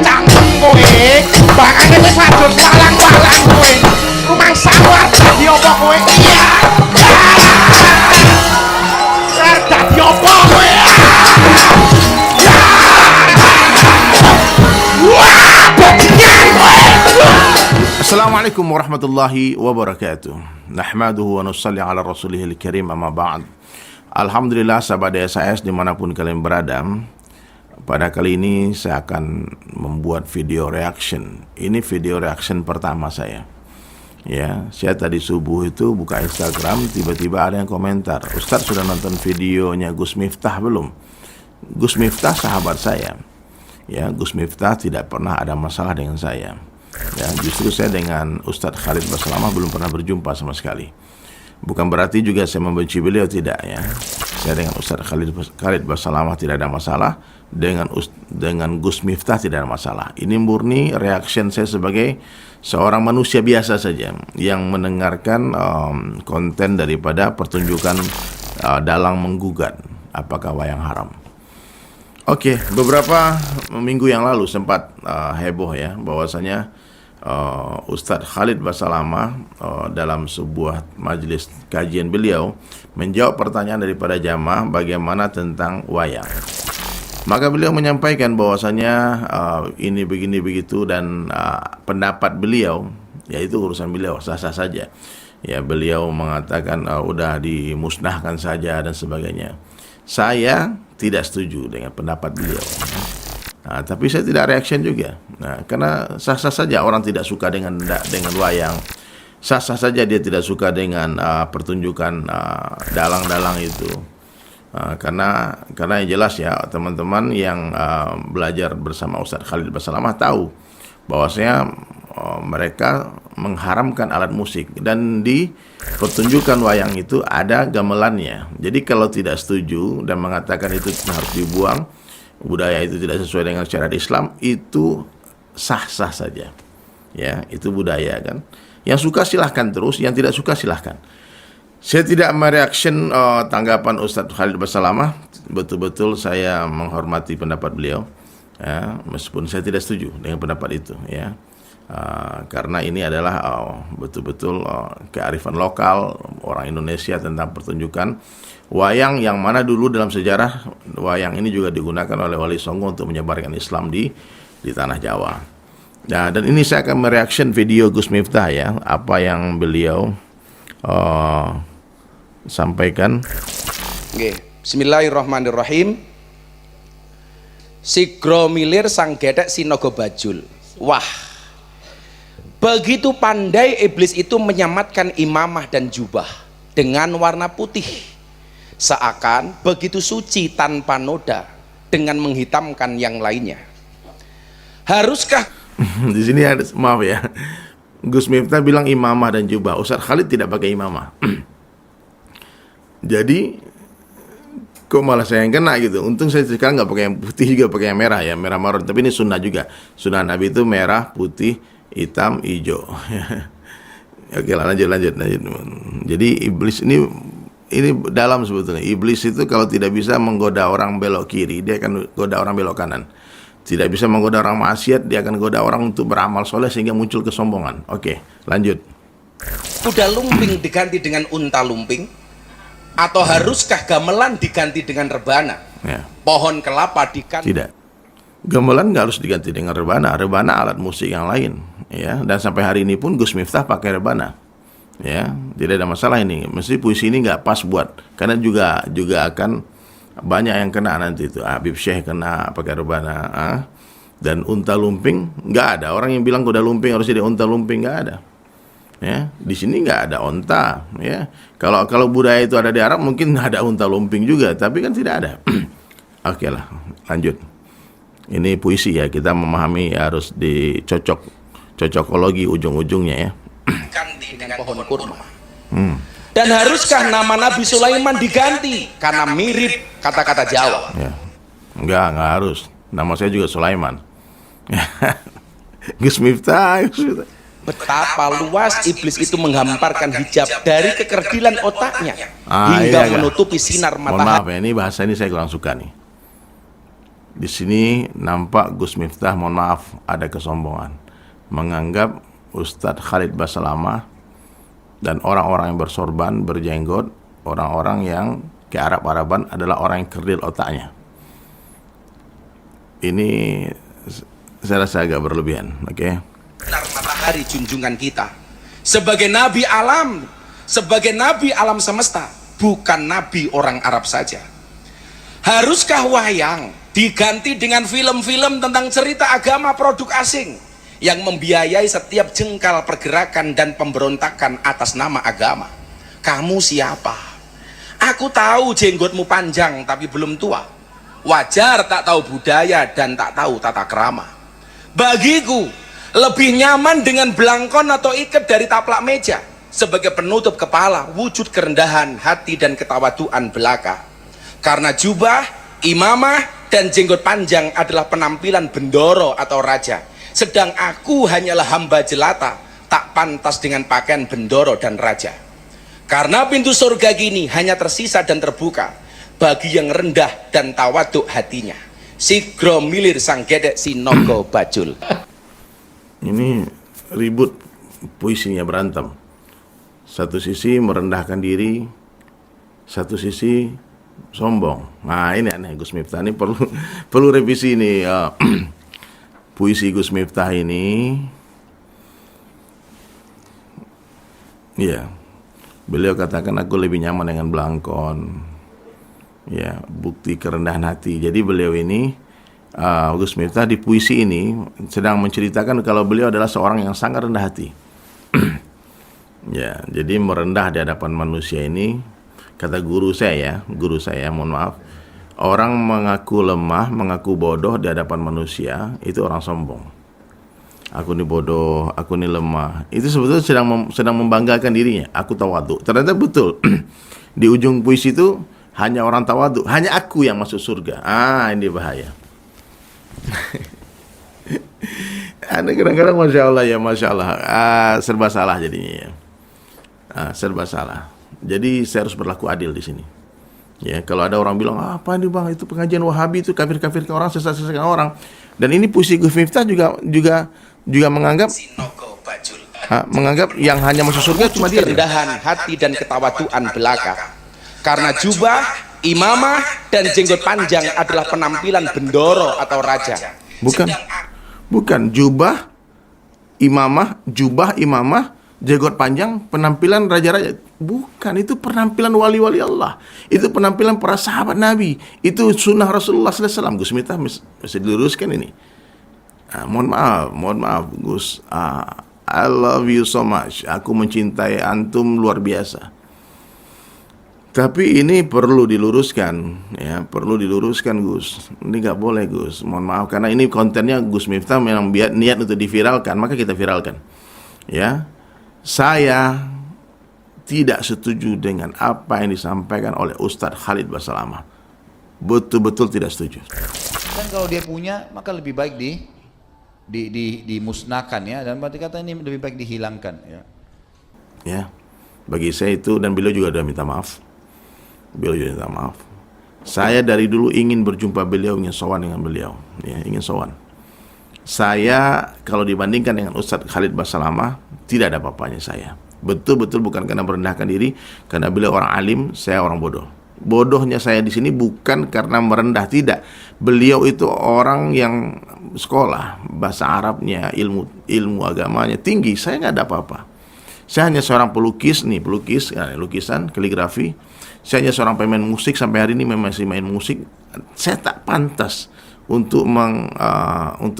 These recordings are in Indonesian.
cangkem kowe. Bakane wis adus walang-walang kowe. Rumang sawar dadi apa kowe? Iya. Dadi apa kowe? Assalamualaikum warahmatullahi wabarakatuh. Nahmaduhu wa nusalli ala rasulihil karim, amma ba'd. Alhamdulillah sahabat DSAS dimanapun kalian berada. Pada kali ini saya akan membuat video reaction. Ini video reaction pertama saya. Ya, saya tadi subuh itu buka Instagram, tiba-tiba ada yang komentar, "Ustadz, sudah nonton videonya Gus Miftah belum?" Gus Miftah sahabat saya. Ya, Gus Miftah tidak pernah ada masalah dengan saya. Ya, justru saya dengan Ustadz Khalid Basalamah belum pernah berjumpa sama sekali. Bukan berarti juga saya membenci beliau, tidak ya. Saya dengan Ustadz Khalid Basalamah tidak ada masalah, dengan Gus Miftah tidak ada masalah. Ini murni reaction saya sebagai seorang manusia biasa saja yang mendengarkan konten daripada pertunjukan dalang menggugat apakah wayang haram. Oke, beberapa minggu yang lalu sempat heboh ya, bahwasanya Ustadz Khalid Basalamah dalam sebuah majelis kajian beliau menjawab pertanyaan daripada jamaah bagaimana tentang wayang. Maka beliau menyampaikan bahwasanya ini begini begitu, dan pendapat beliau, yaitu urusan beliau, sah-sah saja. Ya, beliau mengatakan udah dimusnahkan saja dan sebagainya. Saya tidak setuju dengan pendapat beliau. Nah, tapi saya tidak reaction juga. Nah, karena sah-sah saja orang tidak suka dengan wayang. Sah-sah saja dia tidak suka dengan pertunjukan dalang-dalang itu. Karena yang jelas ya, teman-teman yang belajar bersama Ustadz Khalid Basalamah tahu bahwasanya mereka mengharamkan alat musik, dan di pertunjukan wayang itu ada gamelannya. Jadi kalau tidak setuju dan mengatakan itu harus dibuang, budaya itu tidak sesuai dengan syariat Islam, itu sah-sah saja. Ya, itu budaya kan. Yang suka silahkan terus, yang tidak suka silahkan. Saya tidak mereaction tanggapan Ustadz Khalid Basalamah. Betul-betul saya menghormati pendapat beliau. Ya, meskipun saya tidak setuju dengan pendapat itu. Ya. Karena ini adalah betul-betul kearifan lokal orang Indonesia tentang pertunjukan wayang, yang mana dulu dalam sejarah wayang ini juga digunakan oleh Wali Songo untuk menyebarkan Islam di tanah Jawa. Nah, dan ini saya akan mereaction video Gus Miftah ya, apa yang beliau sampaikan. Oke, bismillahirrahmanirrahim. Sigro milir sang gedek sinogo bajul. Wah, begitu pandai iblis itu menyamatkan imamah dan jubah dengan warna putih, seakan begitu suci tanpa noda dengan menghitamkan yang lainnya. Haruskah di sini ada, maaf ya, Gus Miftah bilang imamah dan jubah. Ustadz Khalid tidak pakai imamah. Jadi kok malah saya yang kena gitu. Untung saya sekarang nggak pakai yang putih, juga pakai yang merah ya, merah marun. Tapi ini sunnah juga. Sunnah Nabi itu merah, putih, hitam, hijau. Oke lah, lanjut. Jadi iblis ini dalam sebetulnya. Iblis itu kalau tidak bisa menggoda orang belok kiri, dia akan goda orang belok kanan. Tidak bisa menggoda orang maksiat, dia akan goda orang untuk beramal soleh sehingga muncul kesombongan. Oke, lanjut. kuda lumping diganti dengan unta lumping? Atau haruskah gamelan diganti dengan rebana? Ya. Pohon kelapa diganti? Tidak. Gamelan nggak harus diganti dengan rebana. Rebana alat musik yang lain. Ya. Dan sampai hari ini pun Gus Miftah pakai rebana. Ya, tidak ada masalah ini. Mesti puisi ini nggak pas buat, karena juga akan banyak yang kena nanti itu. Habib Syekh kena pakai rebana. Dan unta lumping nggak ada. Orang yang bilang kuda lumping harus jadi unta lumping, nggak ada. Ya, di sini nggak ada unta. Ya, kalau budaya itu ada di Arab mungkin ada unta lumping juga, tapi kan tidak ada. Oke lah, lanjut. Ini puisi ya, kita memahami harus cocokologi ujung-ujungnya ya. Ganti dengan pohon kurma. Dan haruskah nama Nabi Sulaiman diganti karena mirip kata-kata Jawa? Ya. Enggak harus. Nama saya juga Sulaiman. Gus Miftah. Betapa luas iblis itu menghamparkan hijab dari kekerdilan otaknya hingga iya, menutupi sinar Mohon matahari. maaf ya, ini bahasa ini saya kurang suka nih. Di sini nampak Gus Miftah, mohon maaf, ada kesombongan, menganggap Ustadz Khalid Basalamah dan orang-orang yang bersorban, berjenggot, orang-orang yang ke Arab-Araban adalah orang yang kerdil otaknya. Ini saya rasa agak berlebihan, oke? Benar matahari junjungan kita. Sebagai nabi alam semesta, bukan nabi orang Arab saja. Haruskah wayang diganti dengan film-film tentang cerita agama produk asing yang membiayai setiap jengkal pergerakan dan pemberontakan atas nama agama? Kamu siapa? Aku tahu jenggotmu panjang tapi belum tua. Wajar tak tahu budaya dan tak tahu tata krama. Bagiku lebih nyaman dengan belangkon atau ikat dari taplak meja sebagai penutup kepala, wujud kerendahan hati dan ketawaduan belaka. Karena jubah, imamah, dan jenggot panjang adalah penampilan bendoro atau raja, sedang aku hanyalah hamba jelata, tak pantas dengan pakaian bendoro dan raja. Karena pintu surga gini hanya tersisa dan terbuka bagi yang rendah dan tawaduk hatinya. Sigro milir sang gedek sinogo bajul. Ini ribut, puisinya berantem. Satu sisi merendahkan diri, satu sisi sombong. Nah ini aneh Gus Miftah, ini perlu revisi ini. Puisi Gus Miftah ini, ya, beliau katakan aku lebih nyaman dengan belangkon. Ya, bukti kerendahan hati. Jadi beliau ini, Gus Miftah di puisi ini sedang menceritakan kalau beliau adalah seorang yang sangat rendah hati. Ya, jadi merendah di hadapan manusia ini, kata guru saya, mohon maaf, orang mengaku lemah, mengaku bodoh di hadapan manusia, itu orang sombong. Aku ini bodoh, aku ini lemah. Itu sebetulnya sedang membanggakan dirinya. Aku tawadhu. Ternyata betul. Di ujung puisi itu hanya orang tawadhu, hanya aku yang masuk surga. Ini bahaya. Ada kadang-kadang Masya Allah ya, Masya Allah, serba salah jadinya ya. Serba salah. Jadi saya harus berlaku adil di sini. Ya, kalau ada orang bilang apa ini bang, itu pengajian Wahabi, itu kafir-kafirkan orang, sesat-sesatkan orang. Dan ini puisi Gus Miftah juga menganggap menganggap yang hanya masuk surga cuma dia. Kerendahan hati dan ketawaduan belaka. Karena jubah, imamah, dan jenggot panjang adalah penampilan bendoro atau raja. Bukan jubah, imamah, jenggot panjang, penampilan raja-raja. Bukan, itu penampilan wali-wali Allah. Itu penampilan para sahabat Nabi. Itu sunnah Rasulullah SAW. Gus Miftah mesti diluruskan ini. Mohon maaf Gus. I love you so much. Aku mencintai antum luar biasa. Tapi ini perlu diluruskan, ya, perlu diluruskan Gus. Ini nggak boleh Gus. Mohon maaf karena ini kontennya Gus Miftah memang niat untuk diviralkan, maka kita viralkan. Ya, saya tidak setuju dengan apa yang disampaikan oleh Ustadz Khalid Basalamah. Betul-betul tidak setuju. Dan kalau dia punya, maka lebih baik dimusnahkan ya. Dan berarti kata ini lebih baik dihilangkan ya. Ya, bagi saya itu, dan beliau juga sudah minta maaf. Saya dari dulu ingin berjumpa beliau, ingin sowan dengan beliau, ya, ingin sowan. Saya kalau dibandingkan dengan Ustadz Khalid Basalamah tidak ada apa-apanya saya. Betul-betul bukan karena merendahkan diri, karena beliau orang alim, saya orang bodoh. Bodohnya saya di sini bukan karena merendah, tidak. Beliau itu orang yang sekolah, bahasa Arabnya, ilmu agamanya tinggi. Saya nggak ada apa-apa. Saya hanya seorang pelukis, lukisan, kaligrafi. Saya hanya seorang pemain musik, sampai hari ini masih main musik. Saya tak pantas untuk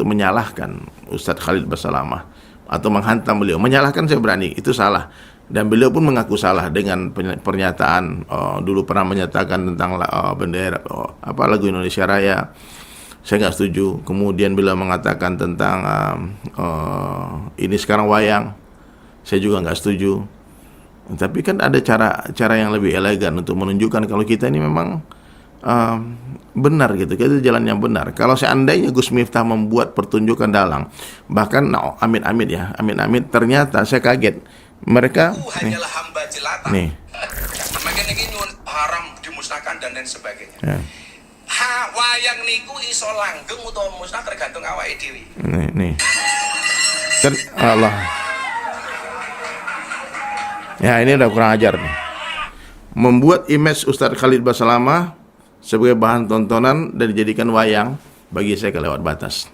menyalahkan Ustadz Khalid Basalamah atau menghantam beliau. Menyalahkan saya berani, itu salah. Dan beliau pun mengaku salah dengan pernyataan dulu pernah menyatakan tentang bendera lagu Indonesia Raya. Saya nggak setuju. Kemudian beliau mengatakan tentang ini sekarang wayang. Saya juga nggak setuju. Tapi kan ada cara yang lebih elegan untuk menunjukkan kalau kita ini memang benar gitu, kita jalan yang benar. Kalau seandainya Gus Miftah membuat pertunjukan dalang, bahkan amit-amit ternyata saya kaget. Mereka hanyalah hamba jelata. Nih. Makanya ini haram dimusnahkan dan lain sebagainya. Ya. wayang niku iso langgeng utawa musnah tergantung awake dhewe. Nih. Allah. Ya, ini udah kurang ajar nih. Membuat image Ustadz Khalid Basalamah sebagai bahan tontonan dan dijadikan wayang, bagi saya kelewat batas.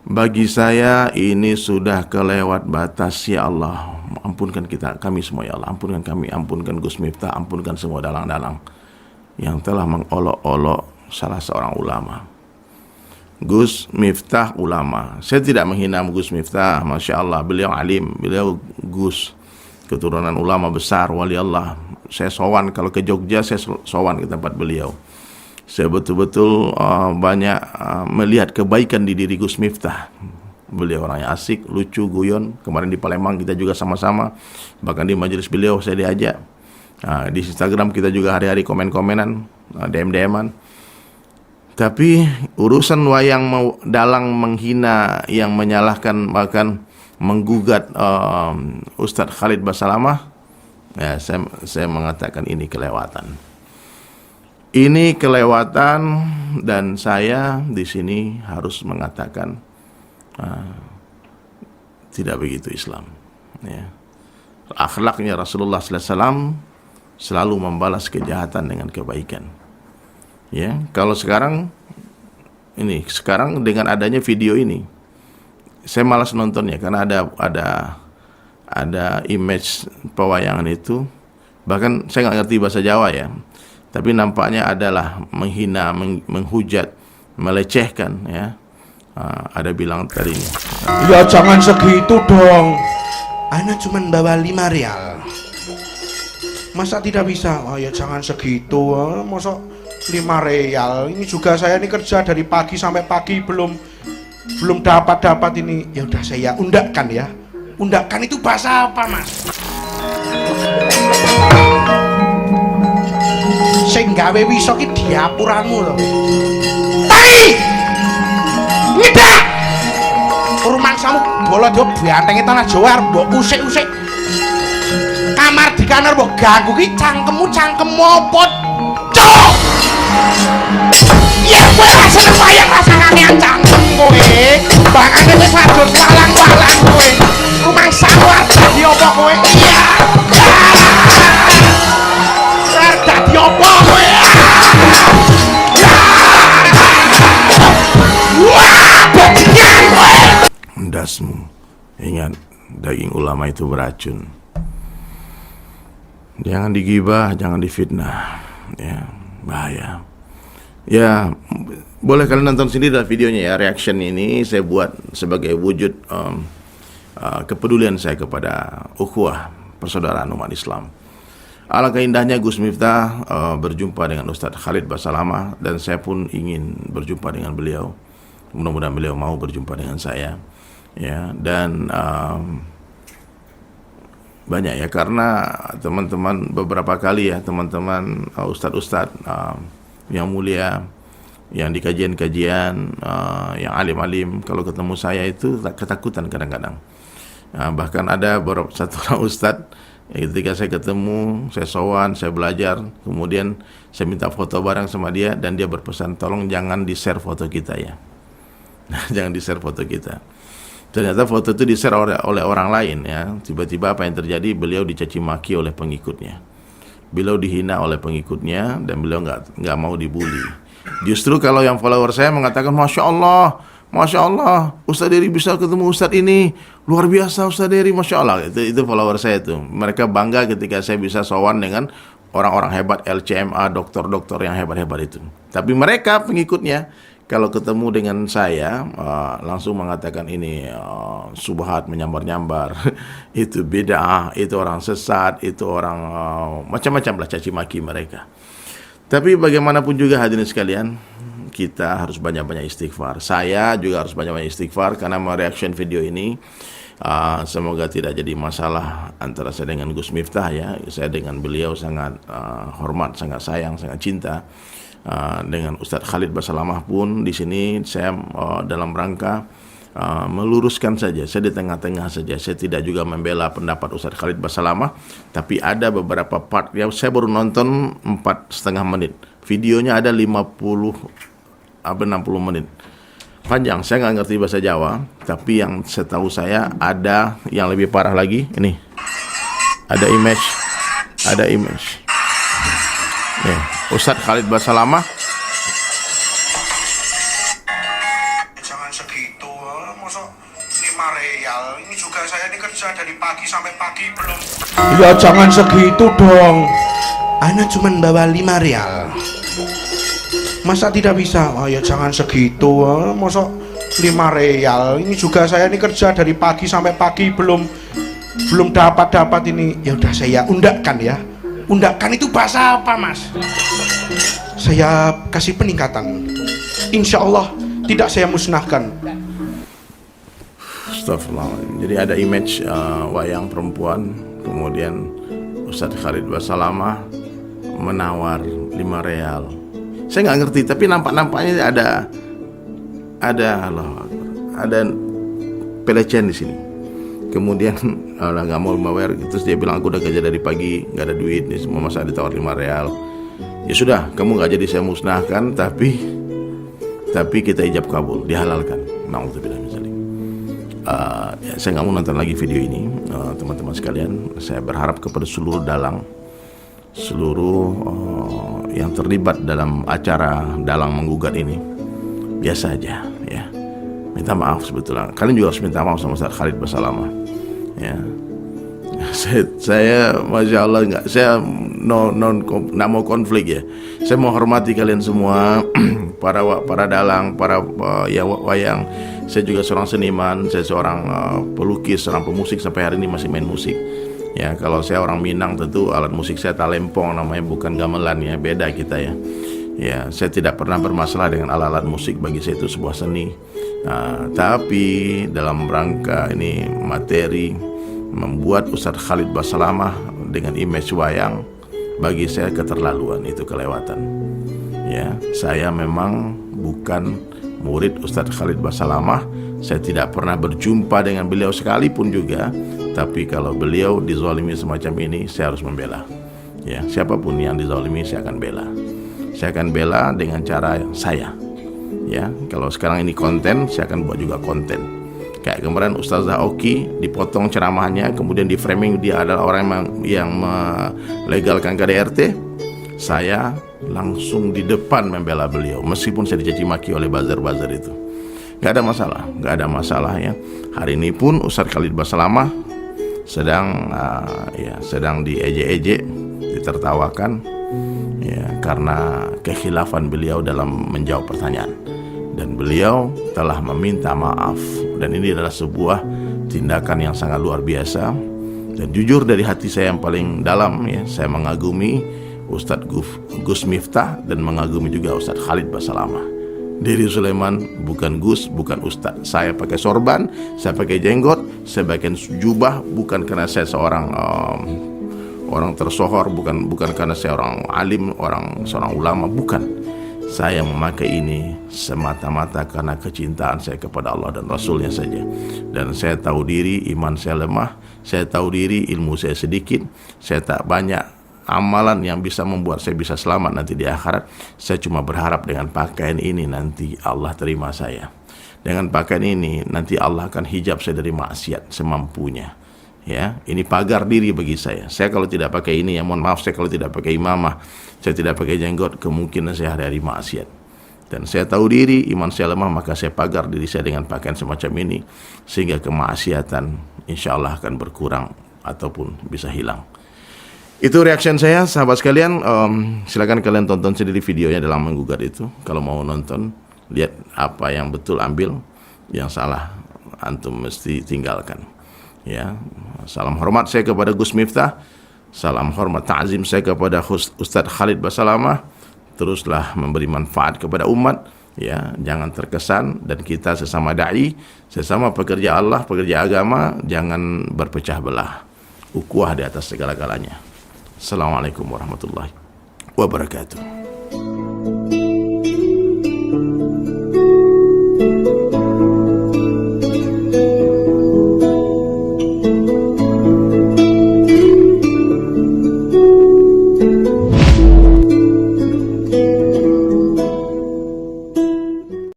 Bagi saya ini sudah kelewat batas, ya Allah. Ampunkan kami semua, ya Allah. Ampunkan kami, ampunkan Gus Miftah, ampunkan semua dalang-dalang yang telah mengolok-olok salah seorang ulama. Gus Miftah ulama. Saya tidak menghina Gus Miftah, Masya Allah. Beliau alim, beliau Gus, keturunan ulama besar, wali Allah. Saya sowan, kalau ke Jogja saya sowan ke tempat beliau. Saya betul-betul banyak melihat kebaikan di diri Gus Miftah. Beliau orangnya asik, lucu, guyon. Kemarin di Palembang kita juga sama-sama. Bahkan di majelis beliau saya diajak. Di Instagram kita juga hari-hari komen-komenan, DM-DM-an. Tapi urusan wayang dalang menghina, yang menyalahkan, bahkan menggugat Ustadz Khalid Basalamah, ya saya mengatakan ini kelewatan. Ini kelewatan, dan saya di sini harus mengatakan tidak begitu Islam. Ya. Akhlaknya Rasulullah SAW selalu membalas kejahatan dengan kebaikan. Ya, kalau sekarang dengan adanya video ini, saya malas nontonnya karena ada image pewayangan itu. Bahkan saya nggak ngerti bahasa Jawa ya. Tapi nampaknya adalah menghina, menghujat, melecehkan, ya. Ada bilang tadinya. Ya jangan segitu dong. Ana cuma bawa 5 rial. Masa tidak bisa? Oh ya jangan segitu. Masa 5 rial. Ini juga saya ini kerja dari pagi sampai pagi belum dapat ini. Ya udah saya undakkan ya. Undakkan itu bahasa apa, Mas? Sing gawe wiso ki diapuranmu lho. Tangi! Ngedak! Rumangsamu bola do bantengi tanah Jawa arep mbok usik-usik. Kamar di kamar mbok ganggu ki cangkemmu apa? Cok! Ya kowe ra seneng wayang rasane cangkem kowe. Bakane wis adus walang-walang kowe. Rumangsamu arep dadi apa kowe? Iya. Dadi apa kowe? Wah, bajingan kowe. Ndasmu. Ingat, daging ulama itu beracun. Jangan digibah, jangan difitnah. Ya, bahaya. Ya, boleh kalian nonton sendiri dah videonya ya. Reaction ini saya buat sebagai wujud kepedulian saya kepada ukhuwah persaudaraan umat Islam. Alangkah indahnya Gus Miftah berjumpa dengan Ustadz Khalid Basalamah, dan saya pun ingin berjumpa dengan beliau. Mudah-mudahan beliau mau berjumpa dengan saya. Ya, dan banyak ya, karena teman-teman beberapa kali ya, teman-teman ustadz-ustadz yang mulia, yang di kajian-kajian, yang alim-alim, kalau ketemu saya itu ketakutan kadang-kadang. Bahkan ada satu orang ustadz, ketika saya ketemu, saya sowan, saya belajar, kemudian saya minta foto bareng sama dia, dan dia berpesan, tolong jangan di-share foto kita ya. Jangan di-share foto kita. Ternyata foto itu di-share oleh orang lain ya. Tiba-tiba apa yang terjadi? Beliau dicaci maki oleh pengikutnya. Beliau dihina oleh pengikutnya, dan beliau nggak mau dibully. Justru kalau yang follower saya mengatakan, Masya Allah, Ustadz Dery bisa ketemu Ustadz ini, luar biasa Ustadz Dery, Masya Allah. Itu follower saya itu. Mereka bangga ketika saya bisa sowan dengan orang-orang hebat, LCMA, dokter-dokter yang hebat-hebat itu. Tapi mereka pengikutnya, kalau ketemu dengan saya langsung mengatakan ini subhat, menyambar-nyambar, itu bid'ah, itu orang sesat, itu orang macam-macam lah caci maki mereka. Tapi bagaimanapun juga hadirin sekalian, kita harus banyak-banyak istighfar. Saya juga harus banyak-banyak istighfar karena mereaction video ini. Semoga tidak jadi masalah antara saya dengan Gus Miftah ya. Saya dengan beliau sangat hormat, sangat sayang, sangat cinta. Dengan Ustadz Khalid Basalamah pun di sini saya dalam rangka meluruskan saja. Saya di tengah-tengah saja. Saya tidak juga membela pendapat Ustadz Khalid Basalamah, tapi ada beberapa part yang saya baru nonton 4,5 menit Videonya ada 60 menit. Panjang, saya nggak ngerti bahasa Jawa, tapi yang setahu saya ada yang lebih parah lagi. Ini ada image. Nih, Ustadz Khalid Basalamah. Jangan segitu, masa 5 real. Ini juga saya ini kerja dari pagi sampai pagi belum. Ya jangan segitu dong. Ana cuman bawa 5 real. Masa tidak bisa? Oh ya jangan segitu, masa 5 real. Ini juga saya ini kerja dari pagi sampai pagi belum dapat ini. Ya udah saya undakkan ya. Undakkan itu bahasa apa, Mas? Saya kasih peningkatan. Insya Allah tidak saya musnahkan. Astagfirullah. Jadi ada image wayang perempuan, kemudian Ustadz Khalid Basalamah menawar 5 real. Saya nggak ngerti, tapi nampaknya ada pelecehan di sini. Kemudian nggak mau membayar, terus dia bilang aku udah kerja dari pagi, nggak ada duit, nih semua masa ditawar 5 real. Ya sudah, kamu nggak jadi saya musnahkan, tapi kita ijab kabul, dihalalkan. Na'udzubillah min dzalik. Ya, saya nggak mau nonton lagi video ini, teman-teman sekalian. Saya berharap kepada seluruh yang terlibat dalam acara dalang menggugat ini, biasa aja ya, minta maaf. Sebetulnya kalian juga harus minta maaf sama Ustadz Khalid Basalamah ya. Saya masya Allah saya nggak mau konflik ya. Saya mau hormati kalian semua, para dalang, para wayang. Saya juga seorang seniman, saya seorang pelukis, seorang pemusik, sampai hari ini masih main musik. Ya, kalau saya orang Minang tentu alat musik saya talempong, namanya, bukan gamelan ya, beda kita ya. Ya, saya tidak pernah bermasalah dengan alat-alat musik, bagi saya itu sebuah seni. Tapi dalam rangka ini materi membuat Ustadz Khalid Basalamah dengan image wayang, bagi saya keterlaluan, itu kelewatan. Ya, saya memang bukan murid Ustadz Khalid Basalamah. Saya tidak pernah berjumpa dengan beliau sekalipun juga. Tapi kalau beliau dizalimi semacam ini, saya harus membela. Ya, siapapun yang dizalimi saya akan bela. Saya akan bela dengan cara saya. Ya, kalau sekarang ini konten, saya akan buat juga konten. Kayak kemarin Ustazah Oki dipotong ceramahnya, kemudian di framing dia adalah orang yang melegalkan KDRT. Saya langsung di depan membela beliau, meskipun saya dicaci maki oleh buzzer-buzzer itu. Gak ada masalah ya. Hari ini pun Ustadz Khalid Basalamah sedang diejek-ejek, ditertawakan ya, karena kekhilafan beliau dalam menjawab pertanyaan, dan beliau telah meminta maaf, dan ini adalah sebuah tindakan yang sangat luar biasa. Dan jujur dari hati saya yang paling dalam ya, saya mengagumi Ustadz Gus Miftah dan mengagumi juga Ustadz Khalid Basalamah. Diri Sulaiman bukan Gus, bukan Ustadz. Saya pakai sorban, saya pakai jenggot, saya pakai jubah, bukan karena saya seorang orang tersohor, bukan karena saya orang alim, seorang ulama, bukan. Saya memakai ini semata-mata karena kecintaan saya kepada Allah dan Rasulnya saja. Dan saya tahu diri iman saya lemah, saya tahu diri ilmu saya sedikit, saya tak banyak amalan yang bisa membuat saya bisa selamat nanti di akhirat. Saya cuma berharap dengan pakaian ini nanti Allah terima saya. Dengan pakaian ini nanti Allah akan hijab saya dari maksiat semampunya. Ya, ini pagar diri bagi saya. Saya kalau tidak pakai ini, ya mohon maaf, saya kalau tidak pakai imamah, saya tidak pakai jenggot, kemungkinan saya dari maksiat. Dan saya tahu diri, iman saya lemah, maka saya pagar diri saya dengan pakaian semacam ini, sehingga kemaksiatan insya Allah akan berkurang ataupun bisa hilang. Itu reaction saya, sahabat sekalian. Silakan kalian tonton sendiri videonya dalam menggugat itu. Kalau mau nonton, lihat apa yang betul ambil, yang salah antum mesti tinggalkan. Ya, salam hormat saya kepada Gus Miftah, salam hormat ta'zim saya kepada Ustadz Khalid Basalamah. Teruslah memberi manfaat kepada umat. Ya, jangan terkesan, dan kita sesama dai, sesama pekerja Allah, pekerja agama, jangan berpecah belah. Ukhuwah di atas segala-galanya. Assalamualaikum warahmatullahi wabarakatuh.